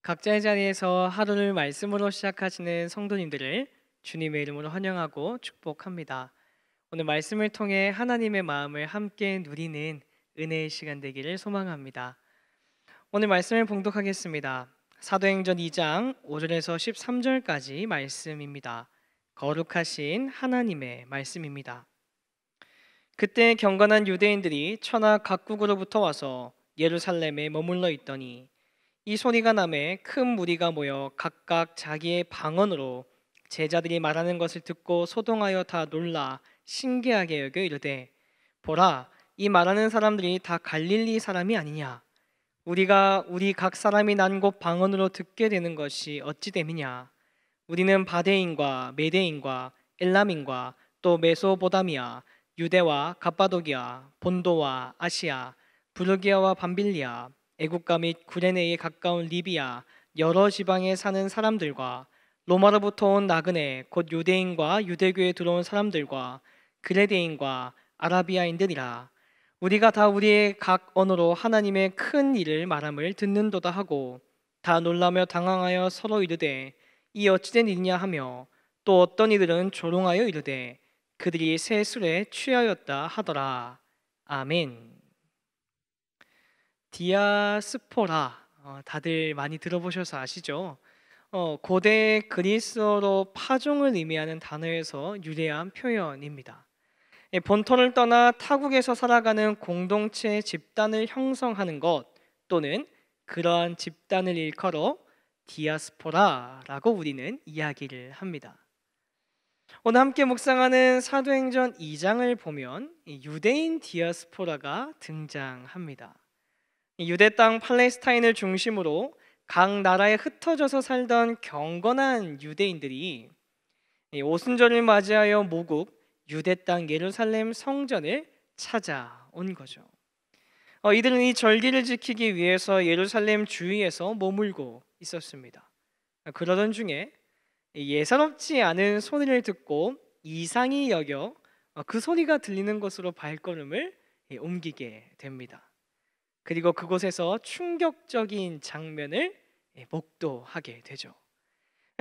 각자의 자리에서 하루를 말씀으로 시작하시는 성도님들을 주님의 이름으로 환영하고 축복합니다. 오늘 말씀을 통해 하나님의 마음을 함께 누리는 은혜의 시간 되기를 소망합니다. 오늘 말씀을 봉독하겠습니다. 사도행전 2장 5절에서 13절까지 말씀입니다. 거룩하신 하나님의 말씀입니다. 그때 경건한 유대인들이 천하 각국으로부터 와서 예루살렘에 머물러 있더니 이 소리가 나매 큰 무리가 모여 각각 자기의 방언으로 제자들이 말하는 것을 듣고 소동하여 다 놀라 신기하게 여겨 이르되, 보라, 이 말하는 사람들이 다 갈릴리 사람이 아니냐? 우리가 우리 각 사람이 난 곳 방언으로 듣게 되는 것이 어찌 됨이냐? 우리는 바데인과 메데인과 엘람인과 또 메소보다미아, 유대와 갑바도기아, 본도와 아시아, 부르기아와 밤빌리아, 애국가 및 구레네에 가까운 리비아, 여러 지방에 사는 사람들과 로마로부터 온 나그네 곧 유대인과 유대교에 들어온 사람들과 그레데인과 아라비아인들이라. 우리가 다 우리의 각 언어로 하나님의 큰 일을 말함을 듣는도다 하고 다 놀라며 당황하여 서로 이르되, 이 어찌된 일이냐 하며, 또 어떤 이들은 조롱하여 이르되 그들이 새 술에 취하였다 하더라. 아멘. 디아스포라, 다들 많이 들어보셔서 아시죠? 고대 그리스어로 파종을 의미하는 단어에서 유래한 표현입니다. 본토를 떠나 타국에서 살아가는 공동체 집단을 형성하는 것 또는 그러한 집단을 일컬어 디아스포라라고 우리는 이야기를 합니다. 오늘 함께 묵상하는 사도행전 2장을 보면 유대인 디아스포라가 등장합니다. 유대 땅 팔레스타인을 중심으로 각 나라에 흩어져서 살던 경건한 유대인들이 오순절을 맞이하여 모국 유대 땅 예루살렘 성전을 찾아온 거죠. 이들은 이 절기를 지키기 위해서 예루살렘 주위에서 머물고 있었습니다. 그러던 중에 예사롭지 않은 소리를 듣고 이상히 여겨 그 소리가 들리는 곳으로 발걸음을 옮기게 됩니다. 그리고 그곳에서 충격적인 장면을 목도하게 되죠.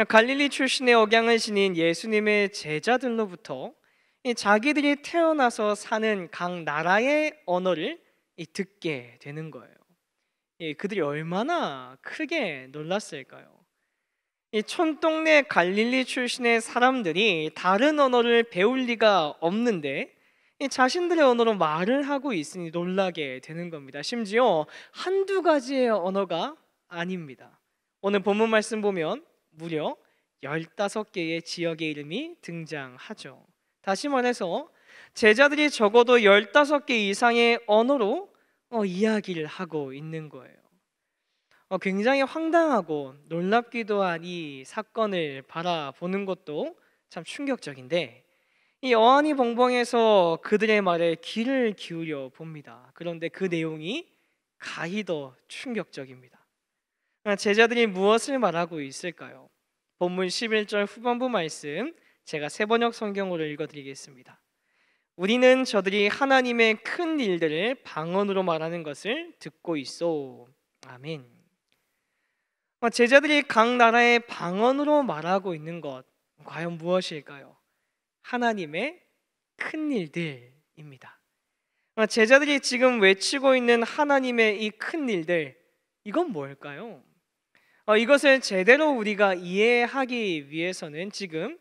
갈릴리 출신의 억양을 지닌 예수님의 제자들로부터 자기들이 태어나서 사는 각 나라의 언어를 듣게 되는 거예요. 그들이 얼마나 크게 놀랐을까요? 이 촌동네 갈릴리 출신의 사람들이 다른 언어를 배울 리가 없는데 자신들의 언어로 말을 하고 있으니 놀라게 되는 겁니다. 심지어 한두 가지의 언어가 아닙니다. 오늘 본문 말씀 보면 무려 15개의 지역의 이름이 등장하죠. 다시 말해서 제자들이 적어도 15개 이상의 언어로 이야기를 하고 있는 거예요. 굉장히 황당하고 놀랍기도 한 이 사건을 바라보는 것도 참 충격적인데, 이 어안이 벙벙해서 그들의 말에 귀를 기울여 봅니다. 그런데 그 내용이 가히 더 충격적입니다. 제자들이 무엇을 말하고 있을까요? 본문 11절 후반부 말씀 제가 새번역 성경으로 읽어드리겠습니다. 우리는 저들이 하나님의 큰 일들을 방언으로 말하는 것을 듣고 있소. 아멘. 제자들이 각 나라의 방언으로 말하고 있는 것, 과연 무엇일까요? 하나님의 큰 일들입니다. 제자들이 지금 외치고 있는 하나님의 이 큰 일들, 이건 뭘까요? 이것을 제대로 우리가 이해하기 위해서는 지금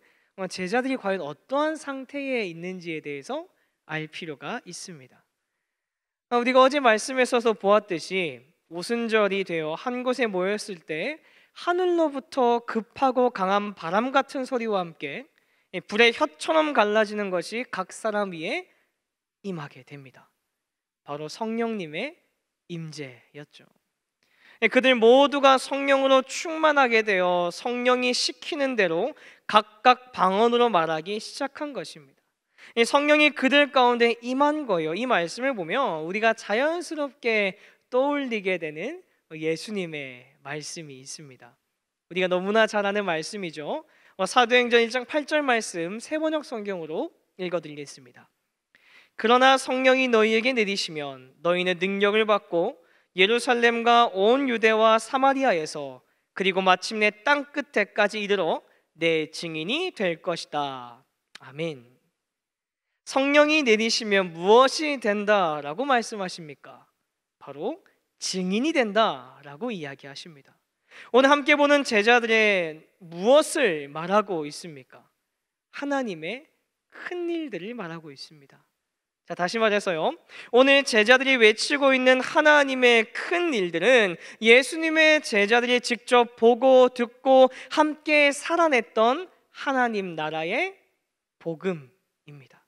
제자들이 과연 어떠한 상태에 있는지에 대해서 알 필요가 있습니다. 우리가 어제 말씀에서도 보았듯이 오순절이 되어 한 곳에 모였을 때 하늘로부터 급하고 강한 바람 같은 소리와 함께 불의 혀처럼 갈라지는 것이 각 사람 위에 임하게 됩니다. 바로 성령님의 임재였죠. 그들 모두가 성령으로 충만하게 되어 성령이 시키는 대로 각각 방언으로 말하기 시작한 것입니다. 성령이 그들 가운데 임한 거예요. 이 말씀을 보면 우리가 자연스럽게 떠올리게 되는 예수님의 말씀이 있습니다. 우리가 너무나 잘 아는 말씀이죠. 사도행전 1장 8절 말씀 새번역 성경으로 읽어드리겠습니다. 그러나 성령이 너희에게 내리시면 너희는 능력을 받고 예루살렘과 온 유대와 사마리아에서 그리고 마침내 땅 끝에까지 이르러 내 증인이 될 것이다. 아멘. 성령이 내리시면 무엇이 된다라고 말씀하십니까? 바로 증인이 된다라고 이야기하십니다. 오늘 함께 보는 제자들의 무엇을 말하고 있습니까? 하나님의 큰 일들을 말하고 있습니다. 자, 다시 말해서요, 오늘 제자들이 외치고 있는 하나님의 큰 일들은 예수님의 제자들이 직접 보고 듣고 함께 살아냈던 하나님 나라의 복음입니다.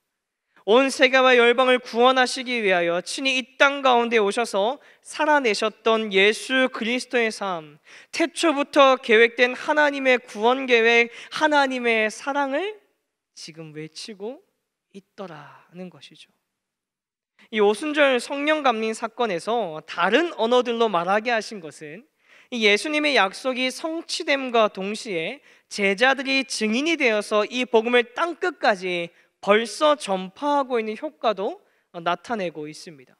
온 세계와 열방을 구원하시기 위하여 친히 이 땅 가운데 오셔서 살아내셨던 예수 그리스도의 삶, 태초부터 계획된 하나님의 구원 계획, 하나님의 사랑을 지금 외치고 있더라는 것이죠. 이 오순절 성령 감림 사건에서 다른 언어들로 말하게 하신 것은 이 예수님의 약속이 성취됨과 동시에 제자들이 증인이 되어서 이 복음을 땅끝까지 벌써 전파하고 있는 효과도 나타내고 있습니다.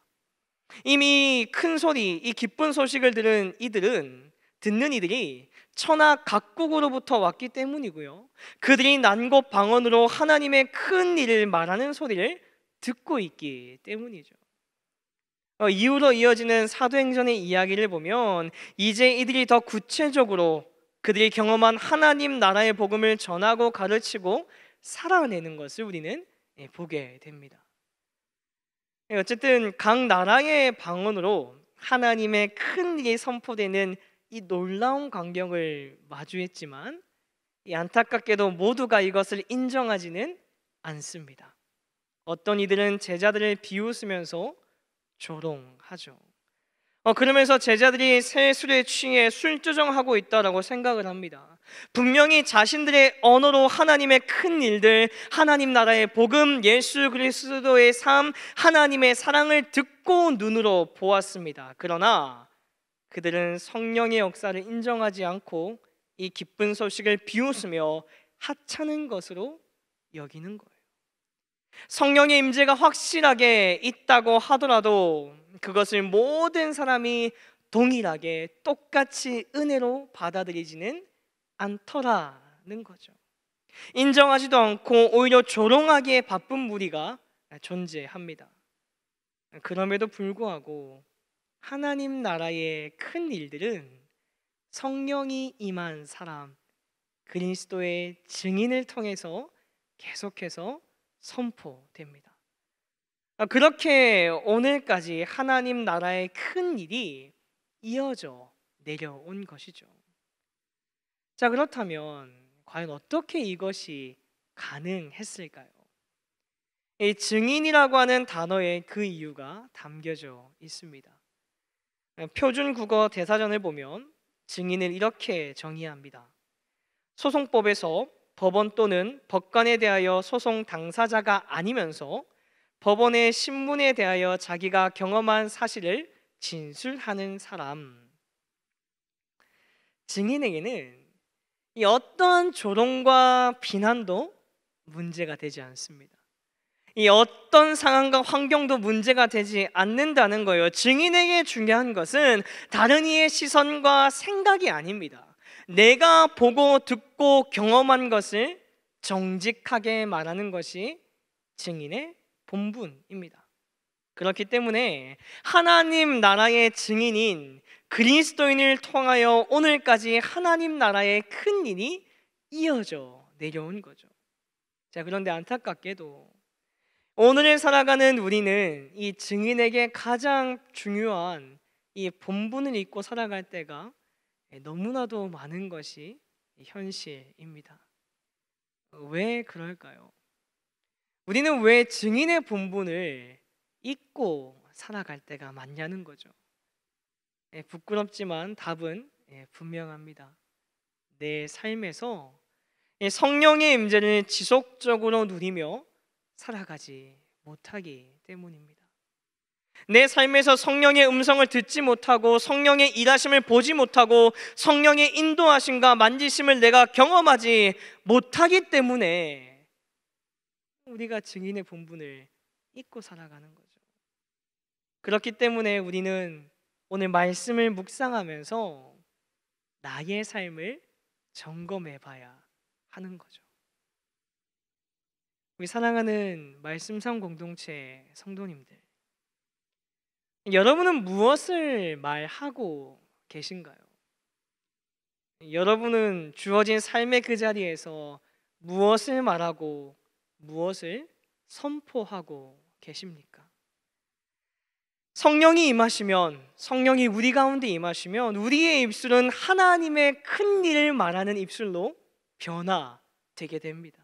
이미 큰 소리, 이 기쁜 소식을 듣는 이들이 천하 각국으로부터 왔기 때문이고요, 그들이 난곳 방언으로 하나님의 큰 일을 말하는 소리를 듣고 있기 때문이죠. 이후로 이어지는 사도행전의 이야기를 보면 이제 이들이 더 구체적으로 그들이 경험한 하나님 나라의 복음을 전하고 가르치고 살아내는 것을 우리는 보게 됩니다. 어쨌든 각 나라의 방언으로 하나님의 큰 일이 선포되는 이 놀라운 광경을 마주했지만 이 안타깝게도 모두가 이것을 인정하지는 않습니다. 어떤 이들은 제자들을 비웃으면서 조롱하죠. 그러면서 제자들이 새 술에 취해 술주정하고 있다라고 생각을 합니다. 분명히 자신들의 언어로 하나님의 큰 일들, 하나님 나라의 복음, 예수 그리스도의 삶, 하나님의 사랑을 듣고 눈으로 보았습니다. 그러나 그들은 성령의 역사를 인정하지 않고 이 기쁜 소식을 비웃으며 하찮은 것으로 여기는 거예요. 성령의 임재가 확실하게 있다고 하더라도 그것을 모든 사람이 동일하게 똑같이 은혜로 받아들이지는 않더라는 거죠. 인정하지도 않고 오히려 조롱하기에 바쁜 무리가 존재합니다. 그럼에도 불구하고 하나님 나라의 큰 일들은 성령이 임한 사람, 그리스도의 증인을 통해서 계속해서 선포됩니다. 그렇게 오늘까지 하나님 나라의 큰 일이 이어져 내려온 것이죠. 자, 그렇다면 과연 어떻게 이것이 가능했을까요? 이 증인이라고 하는 단어에 그 이유가 담겨져 있습니다. 표준 국어 대사전을 보면 증인을 이렇게 정의합니다. 소송법에서 법원 또는 법관에 대하여 소송 당사자가 아니면서 법원의 신문에 대하여 자기가 경험한 사실을 진술하는 사람. 증인에게는 이 어떠한 조롱과 비난도 문제가 되지 않습니다. 이 어떤 상황과 환경도 문제가 되지 않는다는 거예요. 증인에게 중요한 것은 다른 이의 시선과 생각이 아닙니다. 내가 보고 듣고 경험한 것을 정직하게 말하는 것이 증인의 본분입니다. 그렇기 때문에 하나님 나라의 증인인 그리스도인을 통하여 오늘까지 하나님 나라의 큰 일이 이어져 내려온 거죠. 자, 그런데 안타깝게도 오늘을 살아가는 우리는 이 증인에게 가장 중요한 이 본분을 잊고 살아갈 때가 너무나도 많은 것이 현실입니다. 왜 그럴까요? 우리는 왜 증인의 본분을 잊고 살아갈 때가 많냐는 거죠. 부끄럽지만 답은 분명합니다. 내 삶에서 성령의 임재를 지속적으로 누리며 살아가지 못하기 때문입니다. 내 삶에서 성령의 음성을 듣지 못하고 성령의 일하심을 보지 못하고 성령의 인도하심과 만지심을 내가 경험하지 못하기 때문에 우리가 증인의 본분을 잊고 살아가는 거죠. 그렇기 때문에 우리는 오늘 말씀을 묵상하면서 나의 삶을 점검해 봐야 하는 거죠. 우리 사랑하는 말씀상 공동체 성도님들, 여러분은 무엇을 말하고 계신가요? 여러분은 주어진 삶의 그 자리에서 무엇을 말하고 무엇을 선포하고 계십니까? 성령이 임하시면, 성령이 우리 가운데 임하시면 우리의 입술은 하나님의 큰 일을 말하는 입술로 변화되게 됩니다.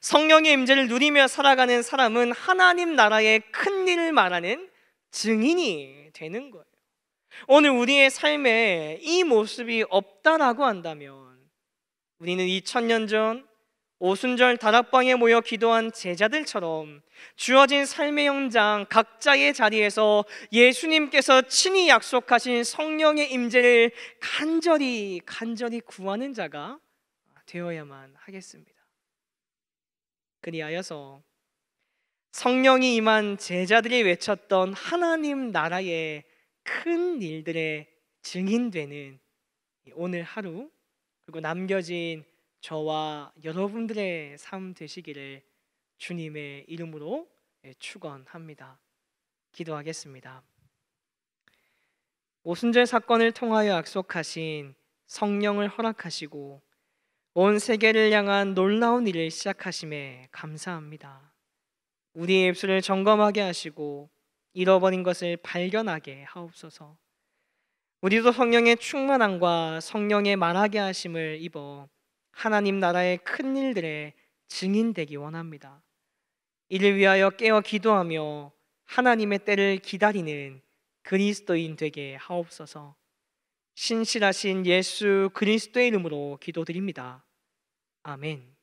성령의 임재를 누리며 살아가는 사람은 하나님 나라의 큰 일을 말하는 증인이 되는 거예요. 오늘 우리의 삶에 이 모습이 없다라고 한다면 우리는 2000년 전 오순절 다락방에 모여 기도한 제자들처럼 주어진 삶의 현장 각자의 자리에서 예수님께서 친히 약속하신 성령의 임재를 간절히 구하는 자가 되어야만 하겠습니다. 그리하여서 성령이 임한 제자들이 외쳤던 하나님 나라의 큰 일들의 증인되는 오늘 하루, 그리고 남겨진 저와 여러분들의 삶 되시기를 주님의 이름으로 축원합니다. 기도하겠습니다. 오순절 사건을 통하여 약속하신 성령을 허락하시고 온 세계를 향한 놀라운 일을 시작하심에 감사합니다. 우리의 입술을 점검하게 하시고 잃어버린 것을 발견하게 하옵소서. 우리도 성령의 충만함과 성령의 말하게 하심을 입어 하나님 나라의 큰 일들의 증인되기 원합니다. 이를 위하여 깨어 기도하며 하나님의 때를 기다리는 그리스도인 되게 하옵소서. 신실하신 예수 그리스도의 이름으로 기도드립니다. 아멘.